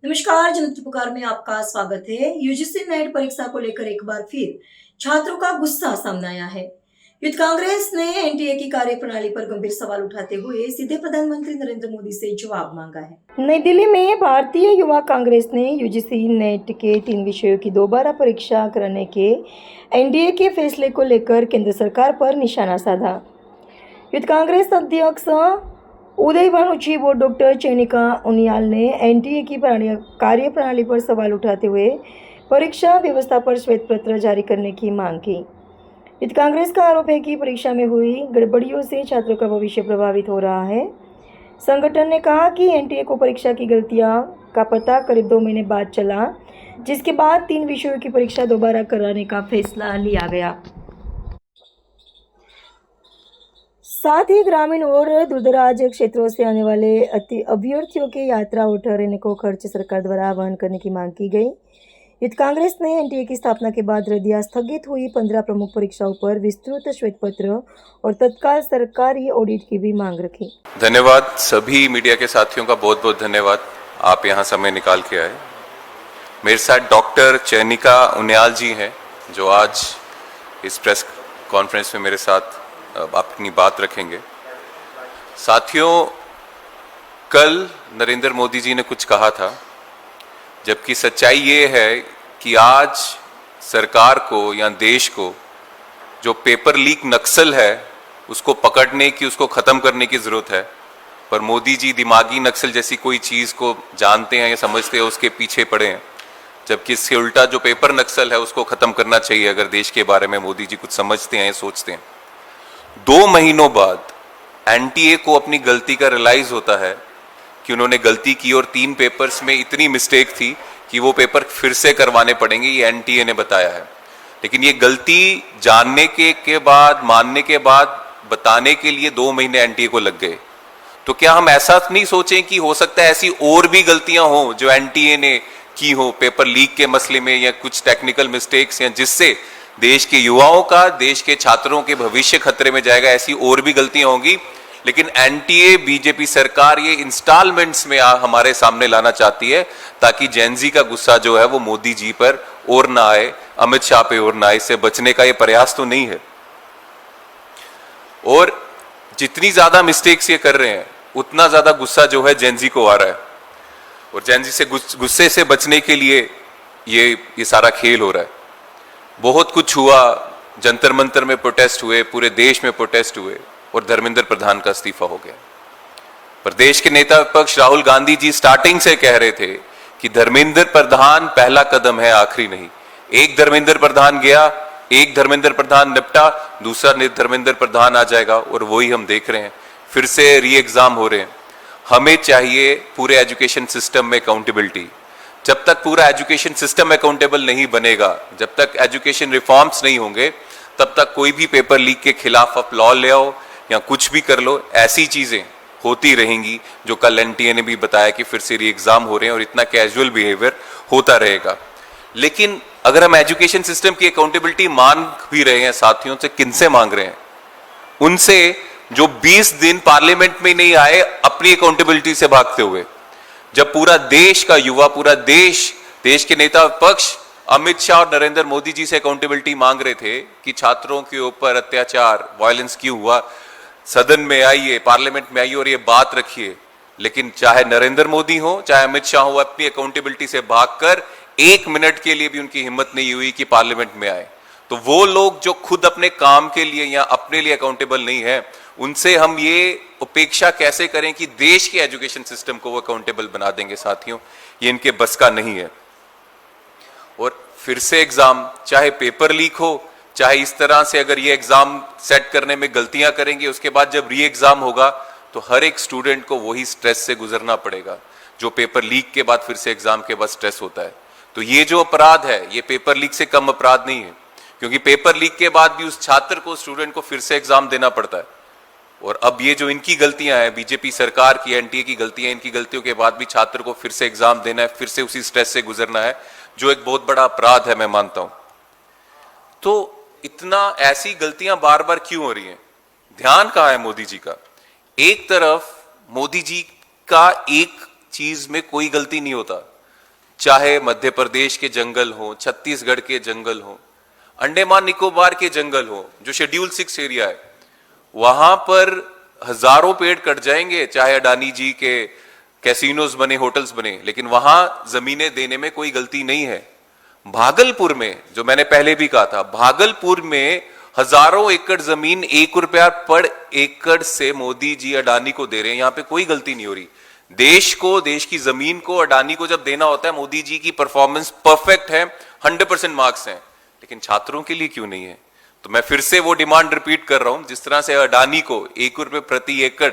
नमस्कार, जनता की पुकार में आपका स्वागत है। यूजीसी नेट परीक्षा को लेकर एक बार फिर छात्रों का गुस्सा सामने आया है। यूथ कांग्रेस ने एनटीए की कार्यप्रणाली पर गंभीर सवाल उठाते हुए सीधे प्रधानमंत्री नरेंद्र मोदी से जवाब मांगा है। नई दिल्ली में भारतीय युवा कांग्रेस ने यूजीसी नेट के 3 विषयों की दोबारा परीक्षा कराने के एनडीए के फैसले को लेकर केंद्र सरकार पर निशाना साधा। यूथ कांग्रेस अध्यक्ष उदय भानुची व डॉक्टर चैनिका उनियाल ने एनटीए की कार्यप्रणाली पर सवाल उठाते हुए परीक्षा व्यवस्था पर श्वेत पत्र जारी करने की मांग की। यूथ कांग्रेस का आरोप है कि परीक्षा में हुई गड़बड़ियों से छात्रों का भविष्य प्रभावित हो रहा है। संगठन ने कहा कि एनटीए को परीक्षा की गलतियां का पता करीब 2 महीने बाद चला, जिसके बाद 3 विषयों की परीक्षा दोबारा कराने का फैसला लिया गया। साथ ही ग्रामीण और दूरदराज क्षेत्रों से आने वाले अभ्यर्थियों के यात्रा और ठहरने को खर्च सरकार द्वारा वहन करने की मांग की गई। यूथ कांग्रेस ने एनटीए की स्थापना के बाद रद्द या स्थगित हुई 15 प्रमुख परीक्षाओं पर विस्तृत श्वेत पत्र और तत्काल सरकारी ऑडिट की भी मांग रखी। धन्यवाद सभी मीडिया के साथियों का बहुत बहुत धन्यवाद, आप यहाँ समय निकाल के आए। मेरे साथ डॉक्टर चैनिका उनियाल जी हैं जो आज इस प्रेस कॉन्फ्रेंस में मेरे साथ अपनी बात रखेंगे। साथियों, कल नरेंद्र मोदी जी ने कुछ कहा था, जबकि सच्चाई ये है कि आज सरकार को या देश को जो पेपर लीक नक्सल है उसको पकड़ने की, उसको ख़त्म करने की ज़रूरत है। पर मोदी जी दिमागी नक्सल जैसी कोई चीज़ को जानते हैं या समझते हैं, उसके पीछे पड़े हैं। जबकि इससे उल्टा जो पेपर नक्सल है उसको ख़त्म करना चाहिए अगर देश के बारे में मोदी जी कुछ समझते हैं या सोचते हैं। 2 महीनों बाद एनटीए को अपनी गलती का रियलाइज होता है कि उन्होंने गलती की और 3 पेपर्स में इतनी मिस्टेक थी कि वो पेपर फिर से करवाने पड़ेंगे, ये एनटीए ने बताया है। लेकिन ये गलती जानने के बाद, मानने के बाद बताने के लिए 2 महीने एनटीए को लग गए। तो क्या हम ऐसा नहीं सोचें कि हो सकता है ऐसी और भी गलतियां हो जो एनटीए ने की हो पेपर लीक के मसले में, या कुछ टेक्निकल मिस्टेक्स, या जिससे देश के युवाओं का, देश के छात्रों के भविष्य खतरे में जाएगा। ऐसी और भी गलतियां होंगी, लेकिन एनटीए बीजेपी सरकार ये इंस्टॉलमेंट्स में हमारे सामने लाना चाहती है ताकि जेनजी का गुस्सा जो है वो मोदी जी पर और ना आए, अमित शाह पे और ना आए। इससे बचने का ये प्रयास तो नहीं है। और जितनी ज्यादा मिस्टेक्स ये कर रहे हैं उतना ज्यादा गुस्सा जो है जेनजी को आ रहा है, और जेनजी से गुस्से से बचने के लिए ये सारा खेल हो रहा है। बहुत कुछ हुआ, जंतर मंतर में प्रोटेस्ट हुए, पूरे देश में प्रोटेस्ट हुए, और धर्मेंद्र प्रधान का इस्तीफा हो गया। पर देश के नेता विपक्ष राहुल गांधी जी स्टार्टिंग से कह रहे थे कि धर्मेंद्र प्रधान पहला कदम है, आखिरी नहीं। एक धर्मेंद्र प्रधान गया, एक धर्मेंद्र प्रधान निपटा, दूसरा धर्मेंद्र प्रधान आ जाएगा, और वही हम देख रहे हैं। फिर से री एग्जाम हो रहे हैं। हमें चाहिए पूरे एजुकेशन सिस्टम में अकाउंटेबिलिटी। जब तक पूरा एजुकेशन सिस्टम अकाउंटेबल नहीं बनेगा, जब तक एजुकेशन रिफॉर्म्स नहीं होंगे, तब तक कोई भी पेपर लीक के खिलाफ आप लॉ ले आओ या कुछ भी कर लो, ऐसी चीजें होती रहेंगी। जो कल एनटीए ने भी बताया कि फिर से री एग्जाम हो रहे हैं और इतना कैजुअल बिहेवियर होता रहेगा। लेकिन अगर हम एजुकेशन सिस्टम की अकाउंटेबिलिटी मांग भी रहे हैं, साथियों से किनसे मांग रहे हैं? उनसे जो 20 दिन पार्लियामेंट में नहीं आए अपनी अकाउंटेबिलिटी से भागते हुए। जब पूरा देश का युवा, पूरा देश के नेता विपक्ष अमित शाह और नरेंद्र मोदी जी से अकाउंटेबिलिटी मांग रहे थे कि छात्रों के ऊपर अत्याचार, वायलेंस क्यों हुआ, सदन में आइए, पार्लियामेंट में आइए और ये बात रखिए। लेकिन चाहे नरेंद्र मोदी हो, चाहे अमित शाह हो, अपनी अकाउंटेबिलिटी से भागकर 1 मिनट के लिए भी उनकी हिम्मत नहीं हुई कि पार्लियामेंट में आए। तो वो लोग जो खुद अपने काम के लिए या अपने लिए अकाउंटेबल नहीं है, उनसे हम ये उपेक्षा कैसे करें कि देश के एजुकेशन सिस्टम को वो अकाउंटेबल बना देंगे? साथियों, ये इनके बस का नहीं है। और फिर से एग्जाम, चाहे पेपर लीक हो, चाहे इस तरह से अगर ये एग्जाम सेट करने में गलतियां करेंगे, उसके बाद जब री एग्जाम होगा तो हर एक स्टूडेंट को वही स्ट्रेस से गुजरना पड़ेगा जो पेपर लीक के बाद फिर से एग्जाम के बाद स्ट्रेस होता है। तो ये जो अपराध है, ये पेपर लीक से कम अपराध नहीं है, क्योंकि पेपर लीक के बाद भी उस छात्र को, स्टूडेंट को फिर से एग्जाम देना पड़ता है। और अब ये जो इनकी गलतियां हैं, बीजेपी सरकार की, एनटीए की गलतियां, इनकी गलतियों के बाद भी छात्र को फिर से एग्जाम देना है, फिर से उसी स्ट्रेस से गुजरना है, जो एक बहुत बड़ा अपराध है, मैं मानता हूं। तो इतना ऐसी गलतियां बार बार क्यों हो रही हैं? ध्यान कहां है मोदी जी का? एक तरफ मोदी जी का एक चीज में कोई गलती नहीं होता, चाहे मध्य प्रदेश के जंगल हो, छत्तीसगढ़ के जंगल हो, अंडमान निकोबार के जंगल हो, जो शेड्यूल 6 एरिया है, वहां पर हजारों पेड़ कट जाएंगे, चाहे अडानी जी के कैसीनोज बने, होटल्स बने, लेकिन वहां जमीनें देने में कोई गलती नहीं है। भागलपुर में, जो मैंने पहले भी कहा था, भागलपुर में हजारों एकड़ जमीन 1 रुपया पर एकड़ से मोदी जी अडानी को दे रहे हैं। यहां पे कोई गलती नहीं हो रही। देश को, देश की जमीन को अडानी को जब देना होता है, मोदी जी की परफॉर्मेंस परफेक्ट है, 100% मार्क्स हैं, लेकिन छात्रों के लिए क्यों नहीं है? तो मैं फिर से वो डिमांड रिपीट कर रहा हूं, जिस तरह से अडानी को 1 रुपए प्रति एकड़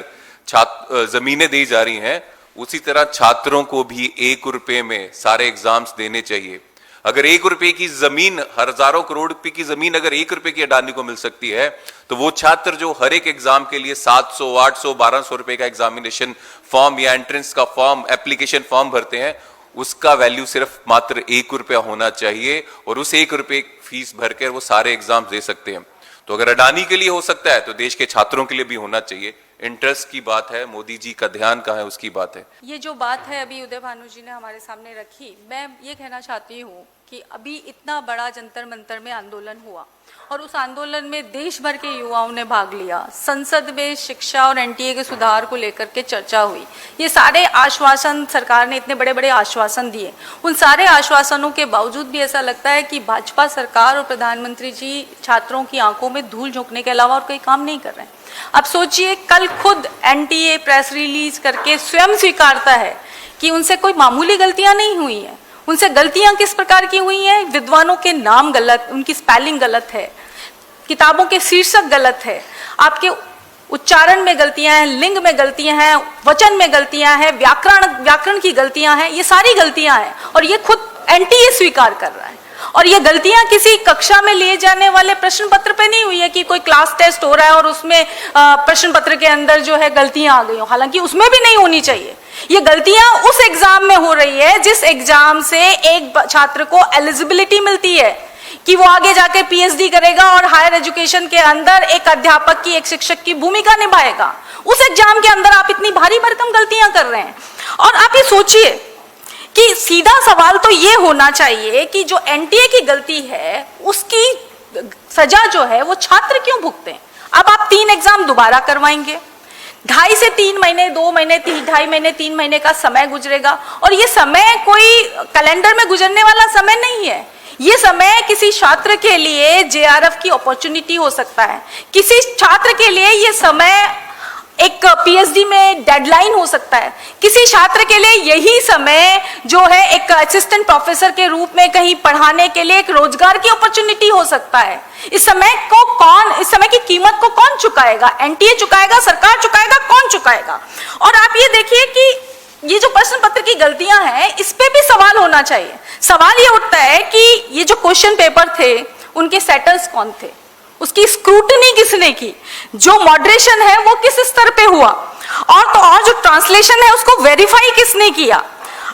जमीनें दी जा रही हैं, उसी तरह छात्रों को भी 1 रुपए में सारे एग्जाम्स देने चाहिए। अगर 1 रुपए की जमीन, हजारों करोड़ रुपए की जमीन अगर 1 रुपए की अडानी को मिल सकती है, तो वो छात्र जो हर एक एग्जाम के लिए 700, 800, 1200 रुपए का एग्जामिनेशन फॉर्म या एंट्रेंस का फॉर्म, एप्लीकेशन फॉर्म भरते हैं, उसका वैल्यू सिर्फ मात्र 1 रुपया होना चाहिए, और उस 1 रुपए फीस भरकर वो सारे एग्जाम दे सकते हैं। तो अगर अडानी के लिए हो सकता है, तो देश के छात्रों के लिए भी होना चाहिए। इंटरेस्ट की बात है, मोदी जी का ध्यान कहाँ है, उसकी बात है। ये जो बात है अभी उदय भानु जी ने हमारे सामने रखी, मैं ये कहना चाहती हूँ कि अभी इतना बड़ा जंतर मंतर में आंदोलन हुआ और उस आंदोलन में देश भर के युवाओं ने भाग लिया। संसद में शिक्षा और एनटीए के सुधार को लेकर के चर्चा हुई। ये सारे आश्वासन, सरकार ने इतने बड़े बड़े आश्वासन दिए, उन सारे आश्वासनों के बावजूद भी ऐसा लगता है कि भाजपा सरकार और प्रधानमंत्री जी छात्रों की आंखों में धूल झोंकने के अलावा और कोई काम नहीं कर रहे हैं। अब सोचिए, कल खुद एनटीए प्रेस रिलीज करके स्वयं स्वीकारता है कि उनसे कोई मामूली गलतियां नहीं हुई हैं। उनसे गलतियां किस प्रकार की हुई हैं? विद्वानों के नाम गलत, उनकी स्पेलिंग गलत है, किताबों के शीर्षक गलत है, आपके उच्चारण में गलतियां हैं, लिंग में गलतियां हैं, वचन में गलतियां हैं, व्याकरण की गलतियां हैं, ये सारी गलतियां हैं और ये खुद एनटीए स्वीकार कर रहा है। और ये गलतियां किसी कक्षा में लिए जाने वाले प्रश्न पत्र पे नहीं हुई है कि कोई क्लास टेस्ट हो रहा है और उसमें प्रश्न पत्र के अंदर जो है गलतियां आ गई हो, हालांकि उसमें भी नहीं होनी चाहिए। ये गलतियां उस एग्जाम में हो रही है जिस एग्जाम से एक छात्र को एलिजिबिलिटी मिलती है कि वो आगे जाके पीएचडी करेगा और हायर एजुकेशन के अंदर एक अध्यापक की, एक शिक्षक की भूमिका निभाएगा। उस एग्जाम के अंदर आप इतनी भारी भरकम गलतियां कर रहे हैं। और आप ये सोचिए कि सीधा सवाल तो ये होना चाहिए कि जो एनटीए की गलती है उसकी सजा जो है वो छात्र क्यों भुगते हैं? अब आप 3 एग्जाम दोबारा करवाएंगे, 2.5 से 3 महीने, 2 महीने, 2.5 महीने, 3 महीने का समय गुजरेगा और ये समय कोई कैलेंडर में गुजरने वाला समय नहीं है। ये समय किसी छात्र के लिए जेआरएफ की अपॉर्चुनिटी हो सकता है, किसी छात्र के लिए ये समय एक पीएचडी में डेडलाइन हो सकता है, किसी छात्र के लिए यही समय जो है एक असिस्टेंट प्रोफेसर के रूप में कहीं पढ़ाने के लिए एक रोजगार की अपॉर्चुनिटी हो सकता है। इस समय की कीमत को कौन चुकाएगा? एनटीए चुकाएगा, सरकार चुकाएगा, कौन चुकाएगा? और आप ये देखिए कि ये जो प्रश्न पत्र की गलतियां हैं, इस पे भी सवाल होना चाहिए। सवाल ये उठता है कि ये जो क्वेश्चन पेपर थे उनके सेटर्स कौन थे, उसकी स्क्रूटनी किसने की, जो मॉडरेशन है वो किस स्तर पे हुआ, और जो ट्रांसलेशन है उसको वेरीफाई किसने किया,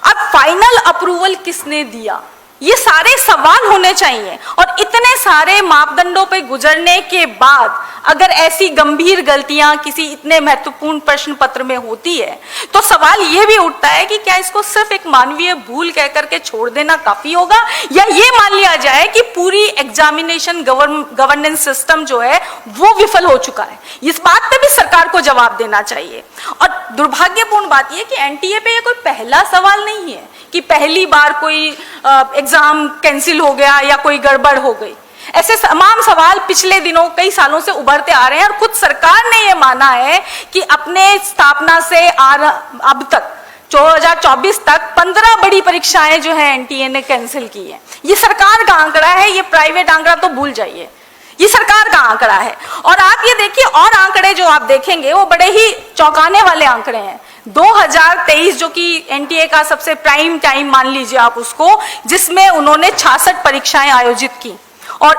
अब फाइनल अप्रूवल किसने दिया? ये सारे सवाल होने चाहिए। और इतने सारे मापदंडों पे गुजरने के बाद अगर ऐसी गंभीर गलतियां किसी इतने महत्वपूर्ण प्रश्न पत्र में होती है तो सवाल यह भी उठता है कि क्या इसको सिर्फ एक मानवीय भूल कह करके छोड़ देना काफी होगा, या ये मान लिया जाए कि पूरी एग्जामिनेशन गवर्नेंस सिस्टम जो है वो विफल हो चुका है? इस बात पे भी सरकार को जवाब देना चाहिए। और दुर्भाग्यपूर्ण बात यह कि एनटीए पे ये कोई पहला सवाल नहीं है कि पहली बार कोई एग्जाम कैंसिल हो गया या कोई गड़बड़ हो गई। ऐसे तमाम सवाल पिछले दिनों, कई सालों से उभरते आ रहे हैं और खुद सरकार ने यह माना है कि अपने स्थापना से अब तक 2024 तक 15 बड़ी परीक्षाएं जो है एनटीए ने कैंसिल की है। ये सरकार का आंकड़ा है, ये प्राइवेट आंकड़ा तो भूल जाइए, ये सरकार का आंकड़ा है। और आप ये देखिए, और आंकड़े जो आप देखेंगे वो बड़े ही चौंकाने वाले आंकड़े हैं। 2023 जो कि एनटीए का सबसे प्राइम टाइम मान लीजिए आप उसको, जिसमें उन्होंने 66 परीक्षाएं आयोजित की और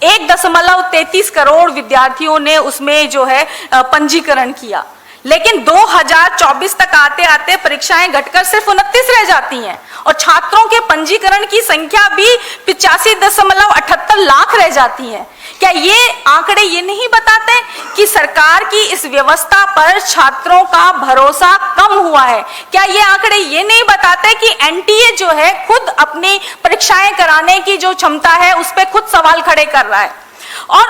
1.33 करोड़ विद्यार्थियों ने उसमें जो है पंजीकरण किया। लेकिन 2024 तक आते आते परीक्षाएं घटकर सिर्फ 29 रह जाती हैं और छात्रों के पंजीकरण की संख्या भी 85.78 लाख रह जाती है। क्या ये आंकड़े ये नहीं बताते कि सरकार की इस व्यवस्था पर छात्रों का भरोसा कम हुआ है? क्या ये आंकड़े ये नहीं बताते कि एनटीए जो है खुद अपनी परीक्षाएं कराने की जो क्षमता है उस पर खुद सवाल खड़े कर रहा है? और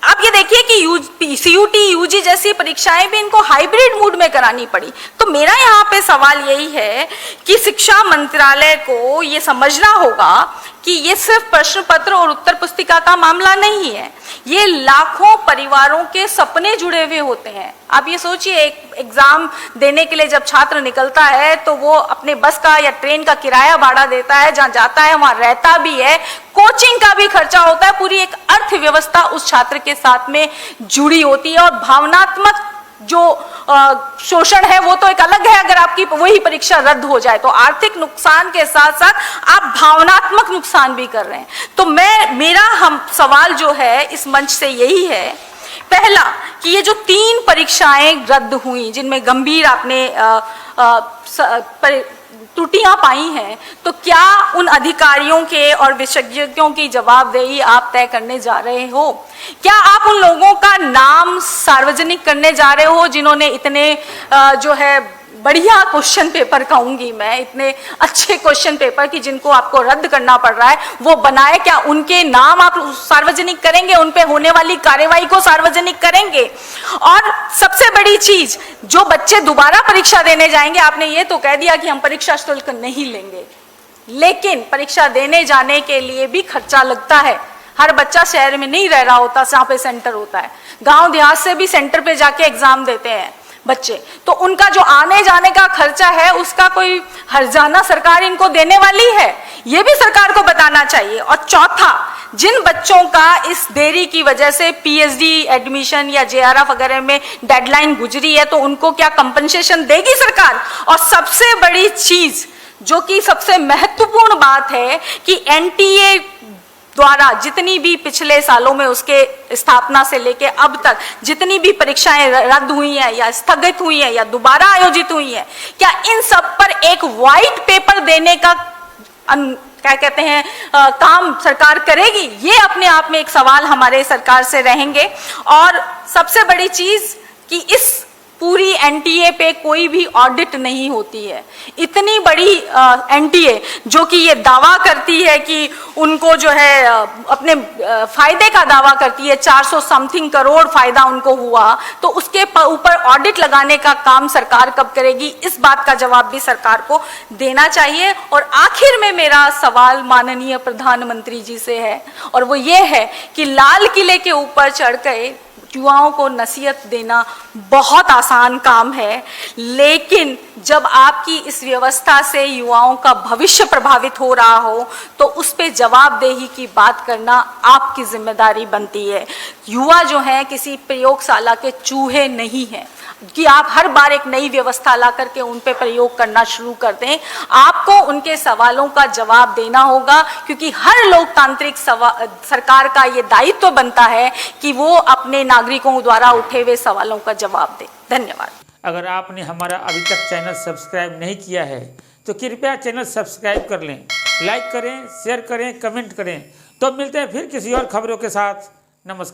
आप ये देखिए कि सीयूटी यूजी जैसी परीक्षाएं भी इनको हाइब्रिड मोड में करानी पड़ी। तो मेरा यहाँ पे सवाल यही है कि शिक्षा मंत्रालय को ये समझना होगा कि ये सिर्फ प्रश्न पत्र और उत्तर पुस्तिका का मामला नहीं है, ये लाखों परिवारों के सपने जुड़े हुए होते हैं। आप ये सोचिए, एक एग्जाम देने के लिए जब छात्र निकलता है तो वो अपने बस का या ट्रेन का किराया भाड़ा देता है, जहाँ जाता है वहाँ रहता भी है, कोचिंग का भी खर्चा होता है, पूरी एक अर्थव्यवस्था उस छात्र के साथ में जुड़ी होती है। और भावनात्मक जो शोषण है वो तो एक अलग है, अगर आपकी वही परीक्षा रद्द हो जाए तो आर्थिक नुकसान के साथ साथ आप भावनात्मक नुकसान भी कर रहे हैं। तो मेरा सवाल जो है इस मंच से यही है, पहला कि ये जो 3 परीक्षाएं रद्द हुई जिनमें गंभीर आपने त्रुटियां पाई हैं, तो क्या उन अधिकारियों के और विशेषज्ञों की जवाबदेही आप तय करने जा रहे हो? क्या आप उन लोगों का नाम सार्वजनिक करने जा रहे हो जिन्होंने इतने जो है बढ़िया क्वेश्चन पेपर, कहूंगी मैं, इतने अच्छे क्वेश्चन पेपर की जिनको आपको रद्द करना पड़ रहा है वो बनाए? क्या उनके नाम आप सार्वजनिक करेंगे? उन पे होने वाली कार्यवाही को सार्वजनिक करेंगे? और सबसे बड़ी चीज, जो बच्चे दोबारा परीक्षा देने जाएंगे, आपने ये तो कह दिया कि हम परीक्षा शुल्क नहीं लेंगे, लेकिन परीक्षा देने जाने के लिए भी खर्चा लगता है। हर बच्चा शहर में नहीं रह रहा होता जहाँ पे सेंटर होता है, गांव देहात से भी सेंटर पे जाके एग्जाम देते हैं बच्चे, तो उनका जो आने जाने का खर्चा है उसका कोई हर्जाना सरकार इनको देने वाली है? ये भी सरकार को बताना चाहिए। और चौथा, जिन बच्चों का इस देरी की वजह से पीएचडी एडमिशन या जेआरएफ वगैरह में डेडलाइन गुजरी है, तो उनको क्या कंपनसेशन देगी सरकार? और सबसे बड़ी चीज जो कि सबसे महत्वपूर्ण बात है कि एनटीए द्वारा जितनी भी पिछले सालों में उसके स्थापना से लेके अब तक जितनी भी परीक्षाएं रद्द हुई हैं या स्थगित हुई हैं या दोबारा आयोजित हुई हैं, क्या इन सब पर एक व्हाइट पेपर देने का क्या कहते हैं काम सरकार करेगी? ये अपने आप में एक सवाल हमारे सरकार से रहेंगे। और सबसे बड़ी चीज कि इस पूरी एनटीए पे कोई भी ऑडिट नहीं होती है। इतनी बड़ी एनटीए जो कि ये दावा करती है कि उनको जो है अपने फायदे का दावा करती है, 400 समथिंग करोड़ फायदा उनको हुआ, तो उसके ऊपर ऑडिट लगाने का काम सरकार कब करेगी? इस बात का जवाब भी सरकार को देना चाहिए। और आखिर में मेरा सवाल माननीय प्रधानमंत्री जी से है, और वो ये है कि लाल किले के ऊपर चढ़ गए युवाओं को नसीहत देना बहुत आसान काम है, लेकिन जब आपकी इस व्यवस्था से युवाओं का भविष्य प्रभावित हो रहा हो तो उस पे जवाबदेही की बात करना आपकी जिम्मेदारी बनती है। युवा जो है किसी प्रयोगशाला के चूहे नहीं है कि आप हर बार एक नई व्यवस्था ला करके उन पे प्रयोग करना शुरू कर दें। आपको उनके सवालों का जवाब देना होगा, क्योंकि हर लोकतांत्रिक सरकार का ये दायित्व बनता है कि वो अपने नागरिकों द्वारा उठे हुए सवालों का जवाब दे। धन्यवाद। अगर आपने हमारा अभी तक चैनल सब्सक्राइब नहीं किया है तो कृपया चैनल सब्सक्राइब कर लें, लाइक करें, शेयर करें, कमेंट करें। तो मिलते हैं फिर किसी और खबरों के साथ। नमस्कार।